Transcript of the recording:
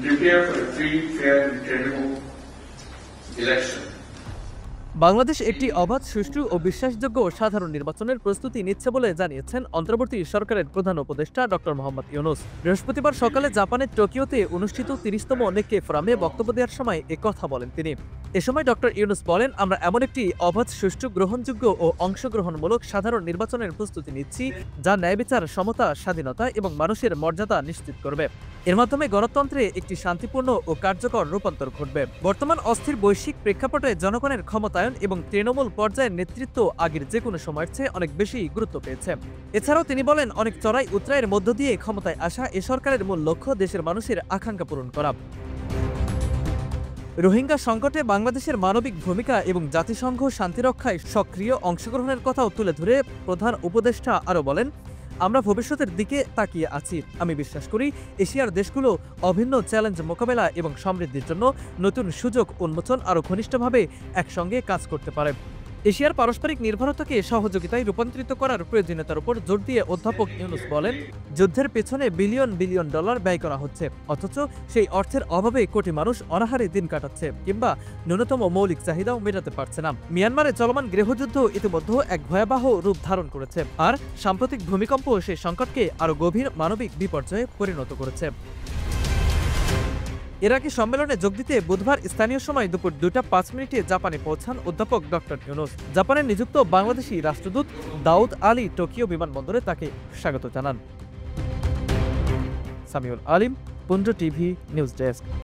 prepare for a free, fair and credible election. Bangladesh একটি অবাধ, সুষ্ঠু ও বিশ্বাসযোগ্য সাধারণ নির্বাচনের প্রস্তুতি নিচ্ছে বলে জানিয়েছেন অন্তর্বর্তী সরকারের প্রধান উপদেষ্টা ডক্টর মোহাম্মদ ইউনূস। বৃহস্পতিবার সকালে জাপানের টোকিওতে অনুষ্ঠিত ৩০তম নিক্কেই ফোরামে বক্তব্য দেওয়ার সময় একথা বলেন তিনি। এ সময় ডক্টর ইউনূস বলেন, আমরা এমন একটি অবাধ, সুষ্ঠু, গ্রহণযোগ্য ও অংশগ্রহণমূলক সাধারণ নির্বাচনের প্রস্তুতি নিচ্ছি যা ন্যায়বিচার, সমতা, স্বাধীনতা এবং মানুষের মর্যাদা নিশ্চিত করবে। এর মাধ্যমে গণতন্ত্রে একটি শান্তিপূর্ণ ও কার্যকর রূপান্তর ঘটবে। বর্তমান অস্থির বৈশ্বিক প্রেক্ষাপটে জনগণের ক্ষমতায়ন এবং তৃণমূল পর্যায়ের নেতৃত্ব আগের যে কোনো সময়ের চেয়ে অনেক বেশি গুরুত্ব পেয়েছে। এছাড়াও তিনি বলেন, অনেক চড়াই উতরাইয়ের মধ্য দিয়ে ক্ষমতায় আসা এ সরকারের মূল লক্ষ্য দেশের মানুষের আকাঙ্ক্ষা পূরণ করা। রোহিঙ্গা সংকটে বাংলাদেশের মানবিক ভূমিকা এবং জাতিসংঘ শান্তিরক্ষায় সক্রিয় অংশগ্রহণের কথাও তুলে ধরে প্রধান উপদেষ্টা আরও বলেন, আমরা ভবিষ্যতের দিকে তাকিয়ে আছি। আমি বিশ্বাস করি এশিয়ার দেশগুলো অভিন্ন চ্যালেঞ্জ মোকাবেলা এবং সমৃদ্ধির জন্য নতুন সুযোগ উন্মোচন আরও ঘনিষ্ঠভাবে একসঙ্গে কাজ করতে পারে। এশিয়ার পারস্পরিক নির্ভরতাকে সহযোগিতায় রূপান্তরিত করার প্রয়োজনীয়তার উপর জোর দিয়ে অধ্যাপক ইউনূস বলেন, যুদ্ধের পেছনে বিলিয়ন বিলিয়ন ডলার ব্যয় করা হচ্ছে, অথচ সেই অর্থের অভাবে কোটি মানুষ অনাহারে দিন কাটাচ্ছে কিংবা ন্যূনতম মৌলিক চাহিদাও মেটাতে পারছে না। মিয়ানমারে চলমান গৃহযুদ্ধ ইতিমধ্যে এক ভয়াবহ রূপ ধারণ করেছে, আর সাম্প্রতিক ভূমিকম্প সেই সংকটকে আরও গভীর মানবিক বিপর্যয়ে পরিণত করেছে। এর আগে সম্মেলনে যোগ দিতে বুধবার স্থানীয় সময় দুপুর 2টা 5 মিনিটে জাপানে পৌঁছান অধ্যাপক ডক্টর ইউনূস। জাপানে নিযুক্ত বাংলাদেশি রাষ্ট্রদূত দাউদ আলী টোকিও বিমানবন্দরে তাকে স্বাগত জানান। সামিউল আলিম, পুঞ্জ টিভি নিউজ ডেস্ক।